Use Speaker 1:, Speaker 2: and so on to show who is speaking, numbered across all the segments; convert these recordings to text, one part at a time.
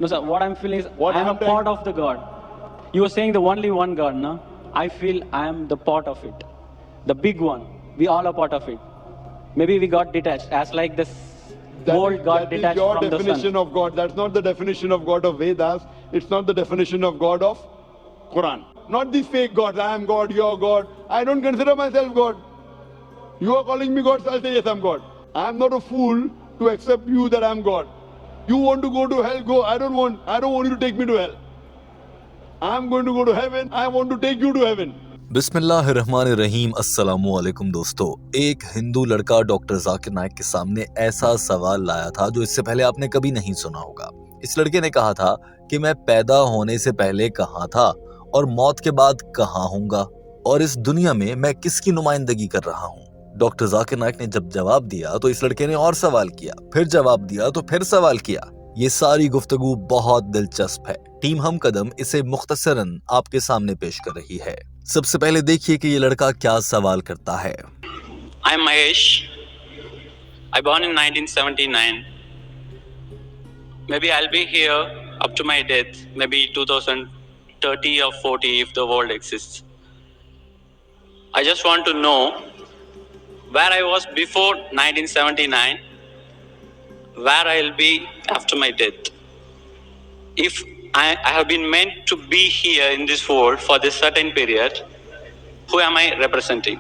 Speaker 1: No, sir. What I'm feeling is
Speaker 2: What
Speaker 1: I am a
Speaker 2: happened?
Speaker 1: part of the God. You were saying the only one God, no? I feel I am the part of it, the big one. We all are part of it. Maybe we got detached, as like this world got
Speaker 2: That is
Speaker 1: detached
Speaker 2: your
Speaker 1: from the
Speaker 2: definition
Speaker 1: sun.
Speaker 2: of God. That's not the definition of God of Vedas. It's not the definition of God of Quran. Not these fake gods. I am God, you are God. I don't consider myself God. You are calling me God, so I'll say yes, I'm God. I'm not a fool to accept you that I'm God. You want to go to hell, go. I don't want you to take me to hell. I'm going to go to heaven. I want to take you to heaven.
Speaker 3: बिस्मिल्लाहिर्रहमानिर्रहीम अस्सलामु अलैकुम दोस्तों। एक हिंदू लड़का doctor Zakir Naik के सामने ऐसा सवाल लाया था जो इससे पहले आपने कभी नहीं सुना होगा। इस लड़के ने कहा था कि मैं पैदा होने से पहले कहाँ था और मौत के बाद कहाँ हूँगा और इस दुनिया में मैं किसकी नुमाइंदगी कर रहा हूँ। डॉक्टर जाकिर नाइक ने जब जवाब दिया तो इस लड़के ने और सवाल किया, फिर जवाब दिया तो फिर सवाल किया। ये सारी गुफ्तगू बहुत दिलचस्प है। टीम हमकदम इसे मुख्तसरन आपके सामने पेश कर रही है। सबसे पहले देखिए कि ये लड़का क्या सवाल करता है।
Speaker 4: I'm Mahesh. I born in 1979. Maybe I'll be here up to my death, maybe 2030 or 40 if the world exists. I just want to know where I was before 1979, where I'll be after my death. If I have been meant to be here in this world for this certain period, who am I representing?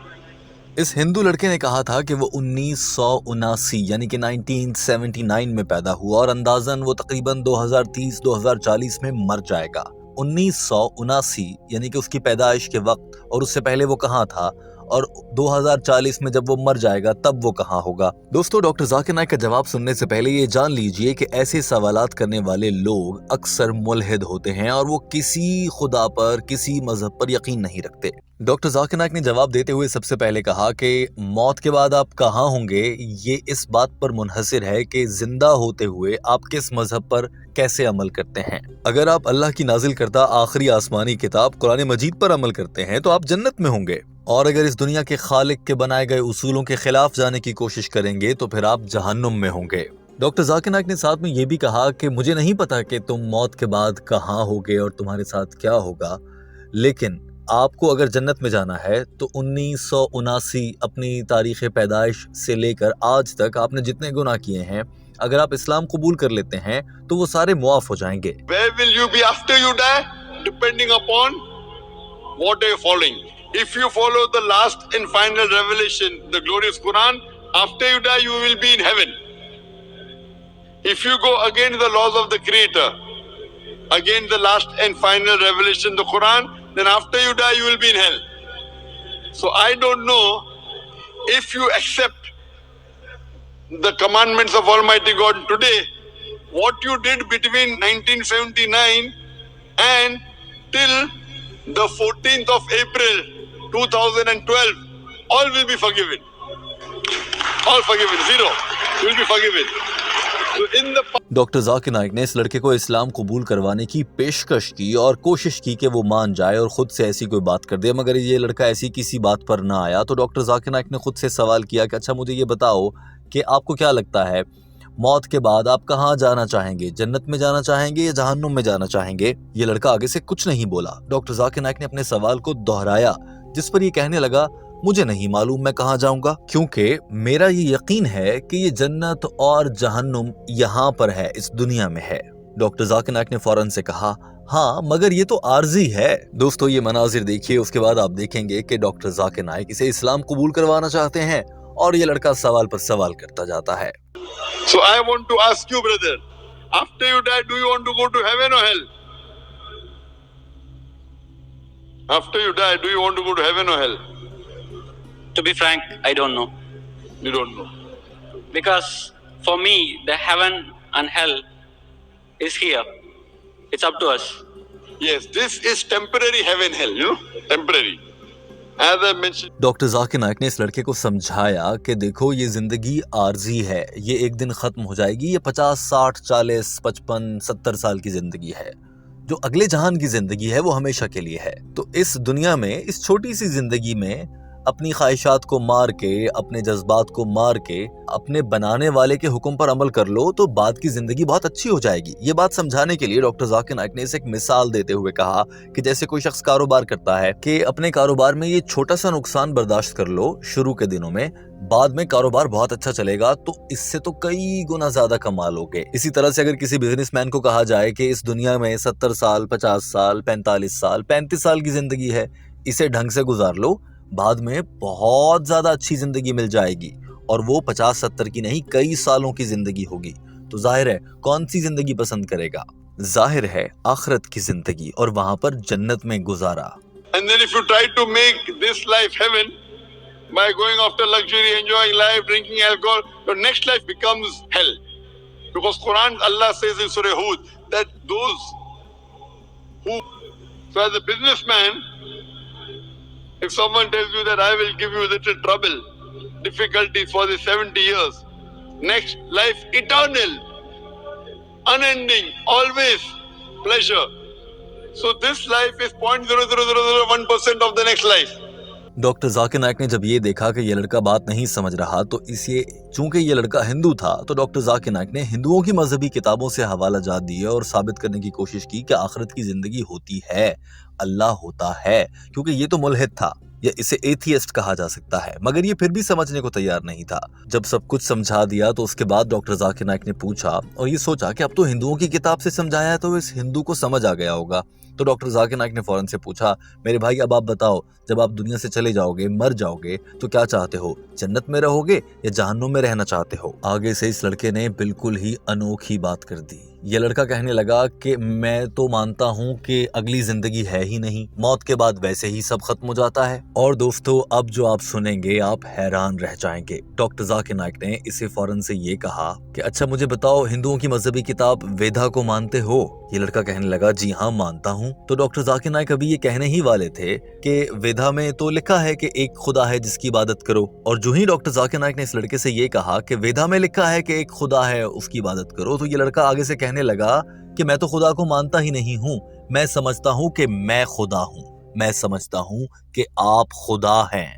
Speaker 3: इस हिंदू लड़के ने कहा था कि वो 1979 यानी कि 1979 में पैदा हुआ और अंदाजन वो तकरीबन 2030-2040 में मर जाएगा। 1979 यानी कि उसकी पैदाइश के वक्त, और उससे पहले वो कहाँ था और 2040 में जब वो मर जाएगा तब वो कहाँ होगा। दोस्तों, डॉक्टर जाकिर नाइक का जवाब सुनने से पहले ये जान लीजिए कि ऐसे सवालात करने वाले लोग अक्सर मुल्हिद होते हैं और वो किसी खुदा पर, किसी मजहब पर यकीन नहीं रखते। डॉक्टर जाकिर नाइक ने जवाब देते हुए सबसे पहले कहा कि मौत के बाद आप कहाँ होंगे ये इस बात पर मुनहसिर है कि जिंदा होते हुए आप किस मजहब पर कैसे अमल करते हैं। अगर आप अल्लाह की नाजिल करदा आखिरी आसमानी किताब कुरान मजीद पर अमल करते हैं तो आप जन्नत में होंगे, और अगर इस दुनिया के खालिक के बनाए गए उसूलों के खिलाफ जाने की कोशिश करेंगे तो फिर आप जहन्नुम में होंगे। डॉक्टर जाकिर नाइक ने साथ में ये भी कहा कि मुझे नहीं पता कि तुम मौत के बाद कहाँ होगे और तुम्हारे साथ क्या होगा, लेकिन आपको अगर जन्नत में जाना है तो 1979 अपनी तारीख पैदाइश से लेकर आज तक आपने जितने गुनाह किए हैं, अगर आप इस्लाम कबूल कर लेते हैं तो वो सारे मुआफ हो जाएंगे।
Speaker 2: Where will you be after you die? Depending upon what are you following. If you follow the last and final revelation, the glorious Quran, after you die you will be in heaven. If you go against the laws of the Creator, against the last and final revelation, the Quran, then after you die you will be in hell. So I don't know if you accept the commandments of Almighty God today, what you did between 1979 and till the 14th of April 2012, all will be forgiven. All forgiven, zero will be forgiven. So in the
Speaker 3: doctor Zakir Naik ने इस लड़के को इस्लाम कबूल करवाने की पेशकश की और कोशिश की कि वो मान जाए और खुद से ऐसी कोई बात कर दे, मगर ये लड़का ऐसी किसी बात पर ना आया। तो डॉक्टर जाकिर नाइक ने खुद से सवाल किया कि अच्छा मुझे ये बताओ कि आपको क्या लगता है मौत के बाद आप कहाँ जाना चाहेंगे, जन्नत में जाना चाहेंगे या जहन्नुम में जाना चाहेंगे। ये लड़का आगे से कुछ नहीं बोला। डॉक्टर जाकिर नाइक ने अपने सवाल को दोहराया, जिस पर ये कहने लगा मुझे नहीं मालूम मैं कहाँ जाऊंगा, क्योंकि मेरा ये यकीन है कि ये जन्नत और जहन्नुम यहाँ पर है, इस दुनिया में है। डॉक्टर जाकिर नाइक ने फौरन से कहा हाँ मगर ये तो आर्जी है। दोस्तों, ये मनाजिर देखिए, उसके बाद आप देखेंगे कि डॉक्टर जाकिर नाइक इसे इस्लाम कबूल करवाना चाहते हैं और ये लड़का सवाल पर सवाल करता जाता है।
Speaker 2: So I want to ask you, brother, after you die, do you want to go to heaven or hell? After you die, do you want to go to heaven or hell?
Speaker 4: To be frank, I don't know.
Speaker 2: You don't know.
Speaker 4: Because for me, the heaven and hell is here. It's up to us.
Speaker 2: Yes, this is temporary heaven, hell, you know, temporary. As I mentioned.
Speaker 3: Doctor Zakir Naik ने इस लड़के को समझाया कि देखो ये जिंदगी आर्जी है, ये एक दिन खत्म हो जाएगी। ये 50, 60, 40, 55, 70 साल की जिंदगी है। जो अगले जहान की जिंदगी है वो हमेशा के लिए है। तो इस दुनिया में, इस छोटी सी जिंदगी में अपनी ख्वाहिशात को मार के, अपने जज्बात को मार के अपने बनाने वाले के हुक्म पर अमल कर लो तो बाद की जिंदगी बहुत अच्छी हो जाएगी। ये बात समझाने के लिए डॉक्टर जाकिर नाइक ने इसे एक मिसाल देते हुए कहा कि जैसे कोई शख्स कारोबार करता है कि अपने कारोबार में ये छोटा सा नुकसान बर्दाश्त कर लो शुरू के दिनों में, बाद में कारोबार बहुत अच्छा चलेगा तो इससे तो कई गुना ज्यादा कमा लोगे। इसी तरह से अगर किसी बिजनेसमैन को कहा जाए कि इस दुनिया में 70 साल, 50 साल, 45 साल, 35 साल की जिंदगी है, इसे ढंग से गुजार लो, बाद में बहुत ज्यादा अच्छी जिंदगी मिल जाएगी और वो 50-70 की नहीं, कई सालों की जिंदगी होगी। तो जाहिर है कौन सी जिंदगी पसंद करेगा? जाहिर है आखिरत की जिंदगी और वहां पर जन्नत में गुजारा।
Speaker 2: And then if you try to make this life heaven by going after luxury, enjoying life, drinking alcohol, your next life becomes hell. Because Quran, Allah says in Surah Hud that those who, so as a businessman, if someone tells you that I will give you little trouble, difficulties for the 70 years, next life eternal, unending, always pleasure. So this life is 0.00001% of the next life.
Speaker 3: Doctor Zakir Naik ने जब ये देखा कि ये लड़का बात नहीं समझ रहा तो इसे, चूंकि ये लड़का हिंदू था, तो डॉक्टर जाकिर नाइक ने हिंदुओं की मजहबी किताबों से हवाला जात दिए और साबित करने की कोशिश की कि आखिरत की जिंदगी होती है, अल्लाह होता है, क्योंकि ये तो मुल्हिद था या इसे एथियस्ट कहा जा सकता है, मगर ये फिर भी समझने को तैयार नहीं था। जब सब कुछ समझा दिया तो उसके बाद डॉक्टर जाकिर नाइक ने पूछा और ये सोचा कि अब तो हिंदुओं की किताब से समझाया है तो इस हिंदू को समझ आ गया होगा। तो डॉक्टर जाकिर नाइक ने फौरन से पूछा, मेरे भाई अब आप बताओ, जब आप दुनिया से चले जाओगे, मर जाओगे, तो क्या चाहते हो, जन्नत में रहोगे या जहन्नुम में रहना चाहते हो? आगे से इस लड़के ने बिल्कुल ही अनोखी बात कर दी। ये लड़का कहने लगा कि मैं तो मानता हूँ कि अगली जिंदगी है ही नहीं, मौत के बाद वैसे ही सब खत्म हो जाता है। और दोस्तों अब जो आप सुनेंगे आप हैरान रह जाएंगे। डॉक्टर जाकिर नाइक ने इसे फौरन से ये कहा कि अच्छा मुझे बताओ, हिंदुओं की मजहबी किताब वेदा को मानते हो? ये लड़का कहने लगा जी हाँ मानता हूँ। तो डॉक्टर जाकिर नाइक अभी ये कहने ही वाले थे कि वेदा में तो लिखा है कि एक खुदा है जिसकी इबादत करो, और जो ही डॉक्टर जाकिर नाइक ने इस लड़के से ये कहा कि वेदा में लिखा है कि एक खुदा है उसकी इबादत करो, तो ये लड़का आगे से कहने लगा कि मैं तो खुदा को मानता ही नहीं हूँ, मैं समझता हूँ कि मैं खुदा हूँ, मैं समझता हूँ कि आप खुदा हैं,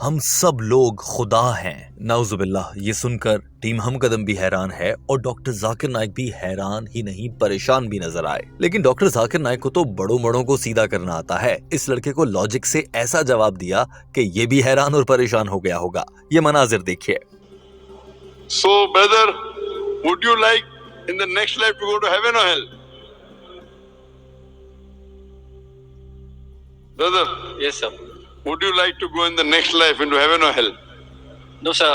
Speaker 3: हम सब लोग खुदा हैं। नाउजुबिल्लाह। ये सुनकर टीम हमकदम भी हैरान है और डॉक्टर जाकिर नाइक भी हैरान ही नहीं परेशान भी नजर आए। लेकिन डॉक्टर जाकिर नाइक को तो बड़ों बड़ों को सीधा करना आता है। इस लड़के को लॉजिक से ऐसा जवाब दिया कि ये भी हैरान और परेशान हो गया होगा। ये मनाजिर देखिए।
Speaker 2: So brother, would you like in the next life to go to heaven or hell? Brother,
Speaker 4: Yes, sir.
Speaker 2: would you like to go in the next life into heaven or hell?
Speaker 4: No, sir.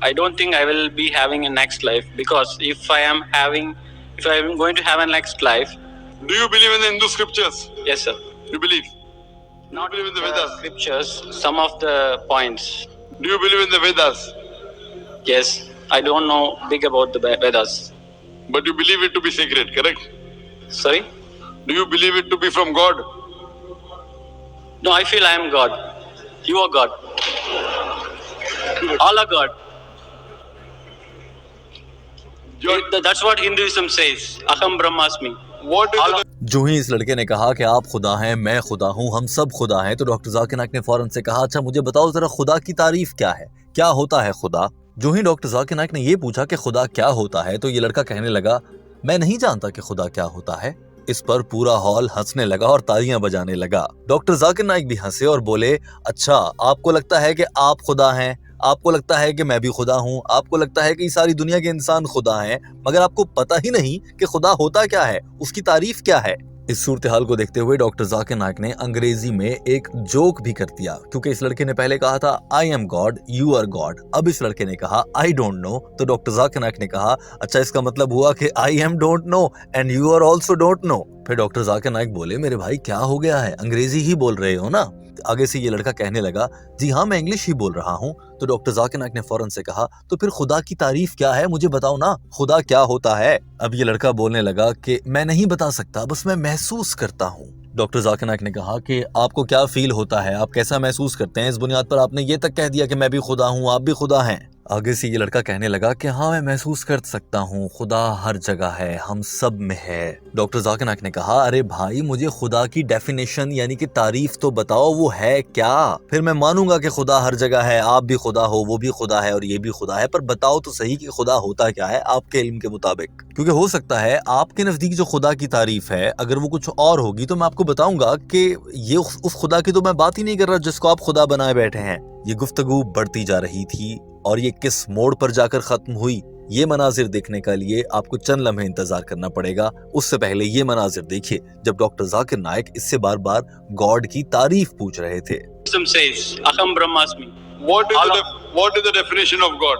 Speaker 4: I don't think I will be having a next life, because if I am going to have a next life,
Speaker 2: Do you believe in the Hindu scriptures?
Speaker 4: yes, sir.
Speaker 2: You believe?
Speaker 4: Not
Speaker 2: believe in the
Speaker 4: the
Speaker 2: Vedas?
Speaker 4: scriptures, some of the points.
Speaker 2: Do you believe in the Vedas?
Speaker 4: Yes, I don't know big about the Vedas.
Speaker 2: But you believe it to be sacred, correct?
Speaker 4: Sorry?
Speaker 2: Do you believe it to be from God?
Speaker 4: No, I feel I am God. You are God. All are God. That's what Hinduism says. Aham Brahmasmi.
Speaker 2: What is
Speaker 4: All
Speaker 2: the
Speaker 3: जो ही इस लड़के ने कहा कि आप खुदा हैं, मैं खुदा हूँ, हम सब खुदा हैं, तो डॉक्टर जाकिर नाइक ने फौरन से कहा अच्छा मुझे बताओ जरा खुदा की तारीफ क्या है, क्या होता है खुदा? जो ही डॉक्टर जाकिर नाइक ने ये पूछा कि खुदा क्या होता है, तो ये लड़का कहने लगा मैं नहीं जानता कि खुदा क्या होता है। इस पर पूरा हॉल हंसने लगा और तालियां बजाने लगा। डॉक्टर जाकिर नाइक भी हंसे और बोले अच्छा आपको लगता है कि आप खुदा हैं, आपको लगता है कि मैं भी खुदा हूँ, आपको लगता है कि सारी दुनिया के इंसान खुदा हैं, मगर आपको पता ही नहीं कि खुदा होता क्या है, उसकी तारीफ क्या है। इस सूरत हाल को देखते हुए डॉक्टर जाकिर नाइक ने अंग्रेजी में एक जोक भी कर दिया, क्योंकि इस लड़के ने पहले कहा था I am God, you are God. अब इस लड़के ने कहा आई डोंट नो, तो डॉक्टर जाकिर नाइक ने कहा अच्छा इसका मतलब हुआ कि I am don't know and you are also don't know. फिर डॉक्टर जाकिर नाइक बोले मेरे भाई क्या हो गया है, अंग्रेजी ही बोल रहे हो ना? आगे से ये लड़का कहने लगा जी हाँ मैं इंग्लिश ही बोल रहा हूँ। तो डॉक्टर जाकिर नाइक ने फौरन से कहा तो फिर खुदा की तारीफ क्या है, मुझे बताओ ना, खुदा क्या होता है? अब ये लड़का बोलने लगा कि मैं नहीं बता सकता, बस मैं महसूस करता हूँ। डॉक्टर जाकिर नाइक ने कहा कि आपको क्या फील होता है, आप कैसा महसूस करते हैं? इस बुनियाद पर आपने ये तक कह दिया कि मैं भी खुदा हूँ, आप भी खुदा हैं। आगे से ये लड़का कहने लगा कि हाँ मैं महसूस कर सकता हूँ, खुदा हर जगह है, हम सब में है। डॉक्टर जाकिर नाइक ने कहा, अरे भाई मुझे खुदा की डेफिनेशन यानी कि तारीफ तो बताओ, वो है क्या? फिर मैं मानूंगा कि खुदा हर जगह है, आप भी खुदा हो, वो भी खुदा है और ये भी खुदा है, पर बताओ तो सही कि खुदा होता क्या है आपके इल्म के मुताबिक। क्योंकि हो सकता है आपके नजदीक जो खुदा की तारीफ है अगर वो कुछ और होगी तो मैं आपको बताऊंगा कि ये उस खुदा की तो मैं बात ही नहीं कर रहा जिसको आप खुदा बनाए बैठे हैं। ये गुफ्तगू बढ़ती जा रही थी और ये किस मोड़ पर जाकर खत्म हुई ये मनाजिर देखने के लिए आपको चंद लम्हे इंतजार करना पड़ेगा। उससे पहले ये मनाजिर देखिए जब डॉक्टर जाकिर नाइक इससे बार बार गॉड की तारीफ पूछ रहे थे।
Speaker 2: What is the definition of God?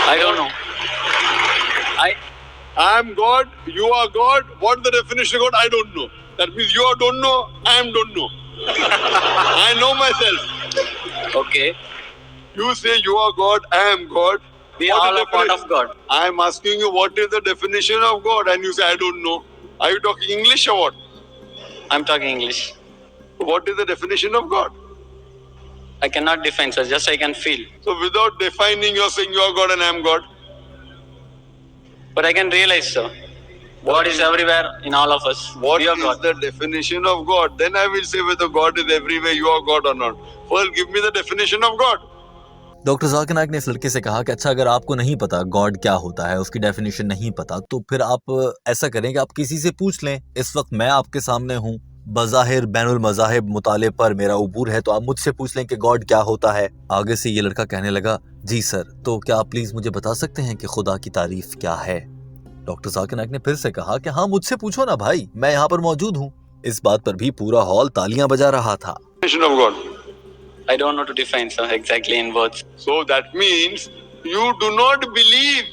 Speaker 4: I don't know.
Speaker 2: I am God, you are God. What is the definition of God? I don't know. That means you don't know, I am don't know. I know myself.
Speaker 4: Okay.
Speaker 2: You say you are God, I am God.
Speaker 4: We
Speaker 2: What
Speaker 4: all
Speaker 2: is
Speaker 4: are part of God.
Speaker 2: I am asking you what is the definition of God and you say I don't know. Are you talking English or what?
Speaker 4: I'm talking English.
Speaker 2: What is the definition of God?
Speaker 4: I cannot define, sir. Just I can feel.
Speaker 2: So without defining, you're saying you are God and I am God.
Speaker 4: But I can realize, sir. God is everywhere in all of us.
Speaker 2: What
Speaker 4: We are
Speaker 2: is
Speaker 4: God.
Speaker 2: the definition of God? Then I will say whether God is everywhere, you are God or not. First, give me the definition of God.
Speaker 3: Doctor Zakir Naik ने इस लड़के से कहा कि अच्छा अगर आपको नहीं पता गॉड क्या होता है, उसकी डेफिनेशन नहीं पता, तो फिर आप ऐसा करें कि आप किसी से पूछ लें। इस वक्त मैं आपके सामने हूँ, बज़ाहिर बैनुल मज़ाहिब मुताले पर मेरा उबूर है, तो आप मुझसे पूछ लें कि गॉड क्या होता है। आगे से ये लड़का कहने लगा, जी सर, तो क्या आप प्लीज मुझे बता सकते हैं कि खुदा की तारीफ क्या है? डॉक्टर जाकिर नाइक ने फिर से कहा कि हाँ मुझसे पूछो ना भाई, मैं यहाँ पर मौजूद हूँ। इस बात पर भी पूरा हॉल तालियां बजा रहा था।
Speaker 2: Definition of God.
Speaker 4: I don't know to define, sir, exactly in words.
Speaker 2: So that means you do not believe.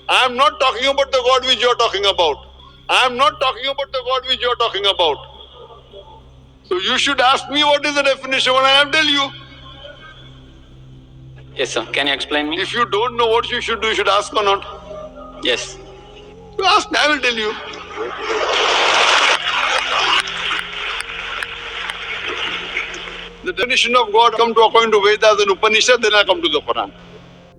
Speaker 2: I am not talking about the God which you are talking about. I am not talking about the God which you are talking about. So you should ask me what is the definition and I will tell you.
Speaker 4: Yes, sir. Can you explain me?
Speaker 2: If you don't know what you should do, you should ask or not.
Speaker 4: Yes.
Speaker 2: You ask me, I will tell you. The definition of God come to according to Vedas and Upanishad, then I come to the Quran.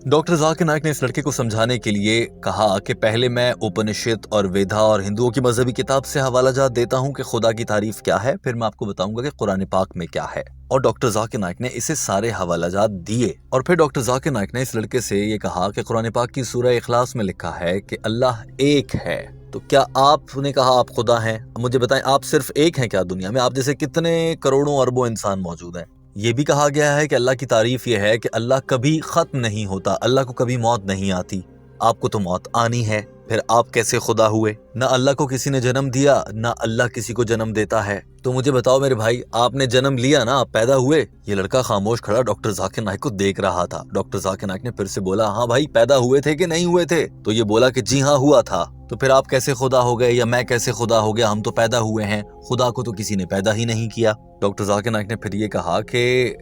Speaker 3: Doctor Zakir Naik ने इस लड़के को समझाने के लिए कहा कि पहले मैं उपनिषद और वेदा और हिंदुओं की मजहबी किताब से हवाला जात देता हूं कि खुदा की तारीफ क्या है, फिर मैं आपको बताऊंगा कि कुरान पाक में क्या है। और डॉक्टर जाकिर नाइक ने इसे सारे हवाला जात दिए और फिर डॉक्टर जाकिर नाइक ने इस लड़के से ये कहा कि कुरान पाक की सूरह इखलास में लिखा है कि अल्लाह एक है। तो क्या आपने कहा आप खुदा हैं? मुझे बताएं, आप सिर्फ एक हैं क्या दुनिया में? आप जैसे कितने करोड़ों अरबों इंसान मौजूद हैं। ये भी कहा गया है कि अल्लाह की तारीफ ये है कि अल्लाह कभी खत्म नहीं होता, अल्लाह को कभी मौत नहीं आती। आपको तो मौत आनी है, फिर आप कैसे खुदा हुए? ना अल्लाह को किसी ने जन्म दिया, ना अल्लाह किसी को जन्म देता है। तो मुझे बताओ मेरे भाई, आपने जन्म लिया ना, आप पैदा हुए? ये लड़का खामोश खड़ा डॉक्टर जाकिर नाइक को देख रहा था। डॉक्टर जाकिर नाइक ने फिर से बोला, हाँ भाई पैदा हुए थे कि नहीं हुए थे? तो ये बोला कि जी हाँ हुआ था। तो फिर आप कैसे खुदा हो गए या मैं कैसे खुदा हो गया? हम तो पैदा हुए हैं, खुदा को तो किसी ने पैदा ही नहीं किया। डॉक्टर जाकिर नाइक ने फिर ये कहा कि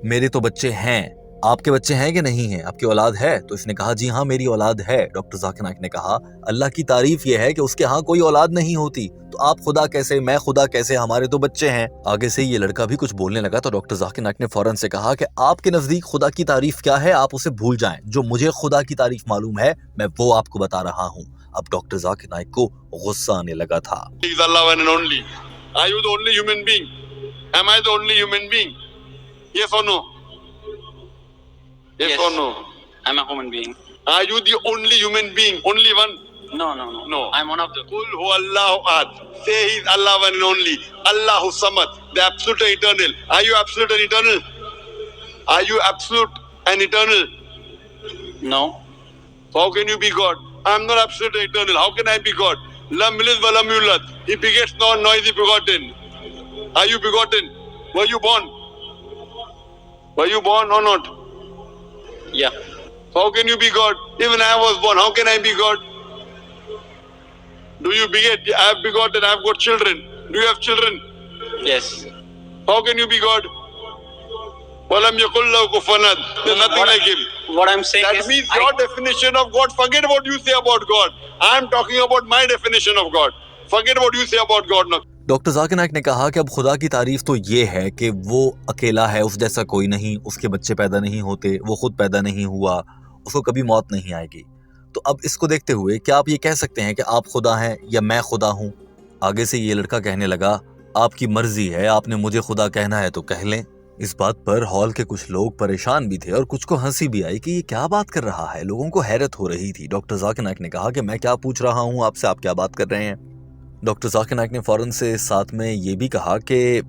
Speaker 3: मेरे तो बच्चे हैं, आपके बच्चे हैं कि नहीं हैं? आपकी औलाद है? तो इसने कहा जी हाँ मेरी औलाद है। डॉक्टर जाकिर नाइक ने कहा अल्लाह की तारीफ ये है कि उसके यहाँ कोई औलाद नहीं होती, तो आप खुदा कैसे, मैं खुदा कैसे, हमारे तो बच्चे हैं। आगे से ये लड़का भी कुछ बोलने लगा तो डॉक्टर जाकिर नाइक ने फौरन से कहा कि आपके नजदीक खुदा की तारीफ क्या है आप उसे भूल जाएं, जो मुझे खुदा की तारीफ मालूम है मैं वो आपको बता रहा हूँ। अब डॉक्टर जाकिर नाइक को गुस्सा आने लगा था।
Speaker 2: He is Allah one and only. Are you the only human being? Am I the only human being? Yes or no? Yes or no?
Speaker 4: I'm a human being.
Speaker 2: Are you the only human being? Only one?
Speaker 4: No.
Speaker 2: No.
Speaker 4: I'm one of the.
Speaker 2: Qul hu Allahu ahad. Say He is Allah one and only. Allahu samad. The absolute and eternal. Are you absolute and eternal? Are you absolute and eternal?
Speaker 4: No.
Speaker 2: How can you be God? I am not absolute and eternal. How can I be God? Lam yalid wa lam yulad. He begets not, nor is he begotten. Are you begotten? Were you born? Were you born or not?
Speaker 4: Yeah.
Speaker 2: How can you be God? Even I was born. How can I be God? Do you beget? I have begotten. I have got children. Do you have children?
Speaker 4: Yes.
Speaker 2: How can you be God? Walam yakul lahu kufuwan ahad. There's nothing like Him.
Speaker 4: What I'm saying
Speaker 2: That
Speaker 4: is,
Speaker 2: means your definition of God. Forget what you say about God. I am talking about my definition of God. Forget what you say about God now.
Speaker 3: Doctor Zakir Naik ने कहा कि अब खुदा की तारीफ तो ये है कि वो अकेला है, उस जैसा कोई नहीं, उसके बच्चे पैदा नहीं होते, वो खुद पैदा नहीं हुआ, उसको कभी मौत नहीं आएगी। तो अब इसको देखते हुए क्या आप ये कह सकते हैं कि आप खुदा हैं या मैं खुदा हूं? आगे से ये लड़का कहने लगा, आपकी मर्जी है, आपने मुझे खुदा कहना है तो कह लें। इस बात पर हॉल के कुछ लोग परेशान भी थे और कुछ को हंसी भी आई कि ये क्या बात कर रहा है। लोगों को हैरत हो रही थी। डॉक्टर जाकिर नाइक ने कहा कि मैं क्या पूछ रहा हूँ आपसे, आप क्या बात कर रहे हैं? डॉक्टर जाकिर नाइक ने फौरन से साथ में ये भी कहा कि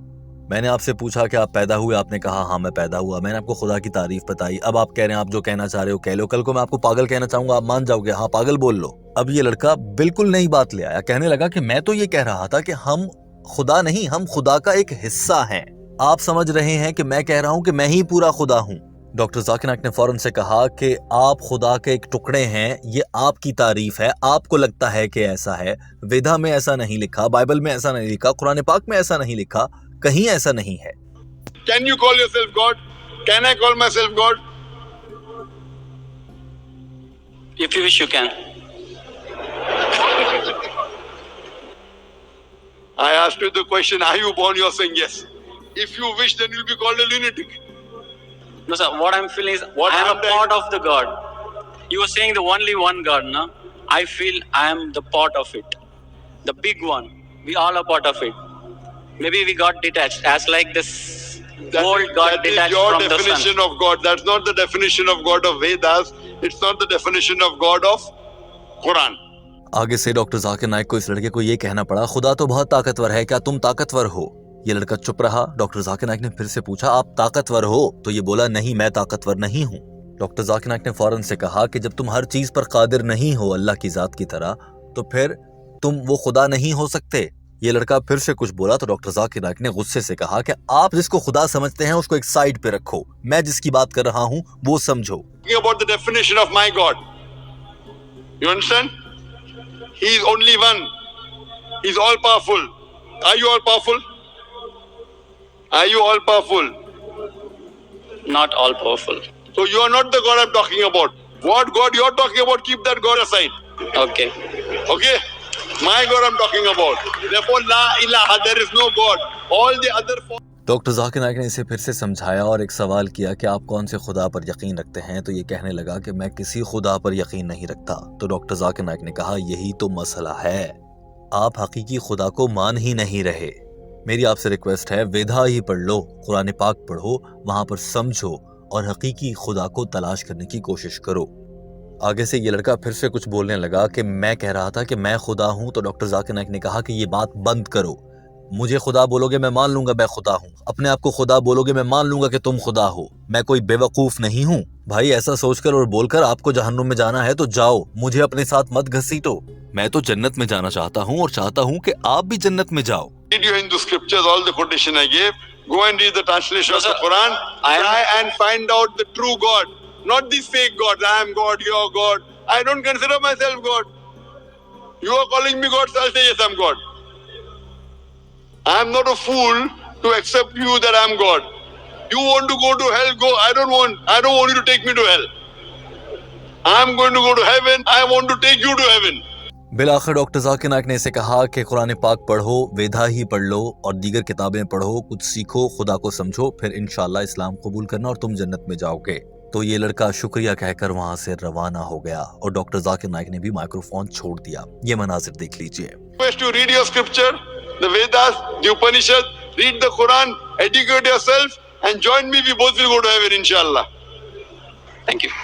Speaker 3: मैंने आपसे पूछा कि आप पैदा हुए, आपने कहा हाँ मैं पैदा हुआ, मैंने आपको खुदा की तारीफ बताई, अब आप कह रहे हैं आप जो कहना चाह रहे हो कह लो, कल को मैं आपको पागल कहना चाहूंगा, आप मान जाओगे, हाँ पागल बोल लो। अब ये लड़का बिल्कुल नई बात ले आया, कहने लगा कि मैं तो ये कह रहा था कि हम खुदा नहीं, हम खुदा का एक हिस्सा हैं। आप समझ रहे हैं कि मैं कह रहा हूं कि मैं ही पूरा खुदा हूं। डॉक्टर जाकिर नाइक ने फौरन से कहा कि आप खुदा के एक टुकड़े हैं, ये आपकी तारीफ है, आपको लगता है कि ऐसा है, वेदा में ऐसा नहीं लिखा, बाइबल में ऐसा नहीं लिखा, कुरान पाक में ऐसा नहीं लिखा, कहीं ऐसा नहीं है।
Speaker 2: Can you call yourself God? Can I call myself God?
Speaker 4: If you wish, you can.
Speaker 2: I asked you the question, are you born? You're saying yes. If you wish, then you'll be called a lunatic.
Speaker 4: No, sir. What I'm feeling is I am a part of the God. You were saying the only one God, no? I feel I am the part of it, the big one. We all are part of it. Maybe we got detached, as like this world got
Speaker 2: That is
Speaker 4: detached
Speaker 2: your
Speaker 4: from the sun.
Speaker 2: definition of God. That's not the definition of God of Vedas. It's not the definition of God of Quran.
Speaker 3: आगे से doctor Zakir Naik को इस लड़के को ये कहना पड़ा, खुदा तो बहुत ताकतवर है, क्या तुम ताकतवर हो? ये लड़का चुप रहा। डॉक्टर जाकिर नाइक ने फिर से पूछा, आप ताकतवर हो? तो ये बोला, नहीं मैं ताकतवर नहीं हूँ। डॉक्टर जाकिर नाइक ने फौरन से कहा कि जब तुम हर चीज पर कादिर नहीं हो अल्लाह की जात की तरह, तो फिर तुम वो खुदा नहीं हो सकते। ये लड़का फिर से कुछ बोला तो डॉक्टर जाकिर नाइक ने गुस्से से कहा कि आप जिसको खुदा समझते हैं उसको एक साइड पे रखो, मैं जिसकी बात कर रहा हूँ वो समझो।
Speaker 2: About the definition of my God. You understand? He is only one. He is all powerful. Are you all powerful? Are you all powerful?
Speaker 4: Not all powerful.
Speaker 2: So you are not the God I'm talking about. What God you're talking about, keep that God aside.
Speaker 4: Okay.
Speaker 2: Okay? My God I'm talking about. Therefore, La ilaha, there is no God. All the other
Speaker 3: doctor Zakir Naik ने इसे फिर से समझाया और एक सवाल किया कि आप कौन से खुदा पर यकीन रखते हैं? तो ये कहने लगा कि मैं किसी खुदा पर यकीन नहीं रखता। तो डॉक्टर जाकिर नाइक ने कहा, यही तो मसला है, आप हकीकी खुदा को मान ही नहीं रहे। मेरी आपसे रिक्वेस्ट है, वेदा ही पढ़ लो, कुरान पाक पढ़ो, वहां पर समझो और हकीकी खुदा को तलाश करने की कोशिश करो। आगे से ये लड़का फिर से कुछ बोलने लगा कि मैं कह रहा था कि मैं खुदा हूं। तो डॉक्टर जाकिर नाइक ने कहा कि ये बात बंद करो, मुझे खुदा बोलोगे मैं मान लूंगा मैं खुदा हूँ, अपने आप को खुदा बोलोगे मैं मान लूंगा कि तुम खुदा हो। मैं कोई बेवकूफ नहीं हूँ भाई। ऐसा सोचकर और बोलकर आपको जहन्नुम में जाना है तो जाओ, मुझे अपने साथ मत घसीटो। मैं तो जन्नत में जाना चाहता हूँ और चाहता हूँ कि आप भी जन्नत में जाओ।
Speaker 2: read your Hindu scriptures, all the quotation I gave. Go and read the translation of the Quran. Try and find out the true God, not these fake gods. I am God, you are God. I don't consider myself God. You are calling me God, so I'll say yes, I'm God. I am not a fool to accept you that I am God. You want to go to hell, go. I don't want you to take me to hell. I am going to go to heaven. I want to take you to heaven.
Speaker 3: बिलाखिर doctor Zakir Naik ने इसे कहा कि कुरान पाक पढ़ो, वेदा ही पढ़ लो और दीगर किताबें पढ़ो, कुछ सीखो, खुदा को समझो, फिर इंशाल्लाह इस्लाम कबूल करना और तुम जन्नत में जाओगे। तो ये लड़का शुक्रिया कहकर वहां से रवाना हो गया और डॉक्टर जाकिर नाइक ने भी माइक्रोफोन छोड़ दिया। ये मनाजिर देख लीजिए।
Speaker 2: Request you read your scripture, the Vedas, the Upanishad, read the Quran, educate yourself, and join me. We both will go to heaven, inshallah.
Speaker 4: Thank you.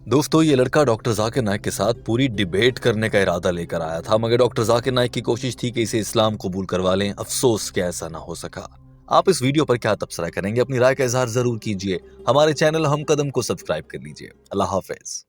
Speaker 3: दोस्तों, ये लड़का डॉक्टर जाकिर नाइक के साथ पूरी डिबेट करने का इरादा लेकर आया था, मगर डॉक्टर जाकिर नाइक की कोशिश थी कि इसे इस्लाम कबूल करवा लें। अफसोस कि ऐसा ना हो सका। आप इस वीडियो पर क्या तबसरा करेंगे? अपनी राय का इजहार जरूर कीजिए। हमारे चैनल हम कदम को सब्सक्राइब कर लीजिए। अल्लाह हाफिज।